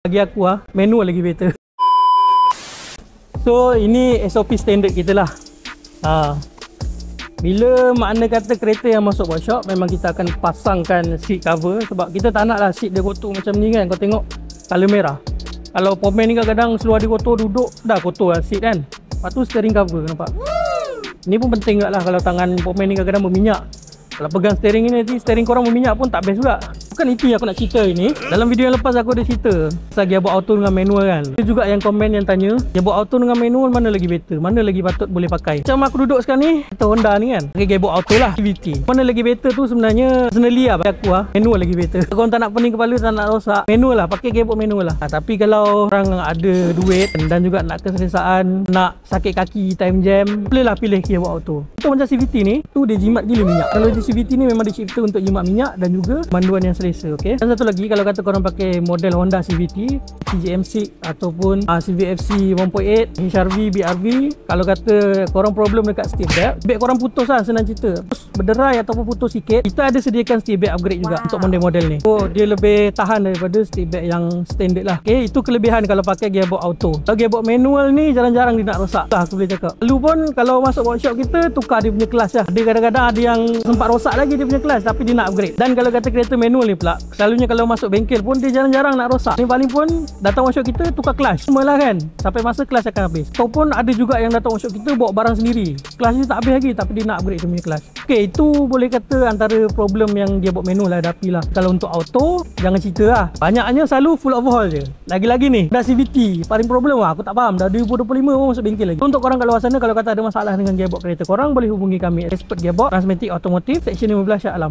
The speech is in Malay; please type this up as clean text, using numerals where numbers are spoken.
Bagi aku manual lagi better. So ini SOP standard kita lah. Bila makna kata kereta yang masuk workshop, memang kita akan pasangkan seat cover. Sebab kita tak nak lah seat dia kotor macam ni kan. Kau tengok colour merah. Kalau Pomen ni kadang-kadang seluar dia kotor, duduk dah kotor lah seat kan. Lepas tu steering cover, nampak? Ni pun penting juga lah. Kalau tangan Pomen ni kadang-kadang berminyak, kalau pegang steering ni nanti steering korang berminyak pun tak best juga. Bukan itu yang aku nak cerita ini. Dalam video yang lepas aku ada cerita pasal gearbox auto dengan manual kan. Itu juga yang komen yang tanya, gearbox auto dengan manual mana lagi better? Mana lagi patut boleh pakai? Macam aku duduk sekarang ni, kita Honda ni kan, pakai gearbox auto lah, CVT. Mana lagi better tu sebenarnya personally lah bagi aku manual lagi better. Kalau korang tak nak pening kepala, tak nak rosak, manual lah, pakai gearbox manual lah. Tapi kalau orang ada duit dan juga nak keselesaan, nak sakit kaki time jam, bolehlah pilih gearbox auto. Untuk macam CVT ni, tu dia jimat gila minyak. Kalau di CVT ni memang dicipta untuk jimat minyak dan juga panduan yang selesa, okey. Dan satu lagi, kalau kata korang pakai model Honda CVT, CJM6 ataupun CVFC 1.8, HRV, BRV, kalau kata korang problem dekat steel belt korang putus lah, senang cerita. Terus berderai ataupun putus sikit, kita ada sediakan steel belt upgrade juga untuk model-model ni. So dia lebih tahan daripada steel belt yang standard lah. Okey, itu kelebihan kalau pakai gearbox auto. Kalau gearbox manual ni jarang-jarang dia nak rosak lah, aku boleh cakap. Lalu pun kalau masuk workshop kita, tukar dia punya kelas lah. Ada kadang-kadang ada yang sempat rosak lagi dia punya kelas, tapi dia nak upgrade. Dan kalau kata kereta manual ni pula, selalunya kalau masuk bengkel pun dia jarang-jarang nak rosak. Ni paling pun datang workshop kita tukar kelas semualah kan, sampai masa kelas akan habis. Ataupun ada juga yang datang workshop kita bawa barang sendiri, kelas dia tak habis lagi tapi dia nak upgrade dia punya kelas. Okey, itu boleh kata antara problem yang dia buat manual lah, hadapi lah. Kalau untuk auto, jangan cerita lah, banyaknya selalu full overhaul je. Lagi-lagi ni dah CVT paling problem lah, aku tak faham dah 2025 pun masuk bengkel lagi. Untuk korang kat luar sana, kalau kata ada masalah dengan gearbox kereta korang, boleh hubungi kami, Expert Gearbox Transmatic Automotive, Section 15 Shah Alam.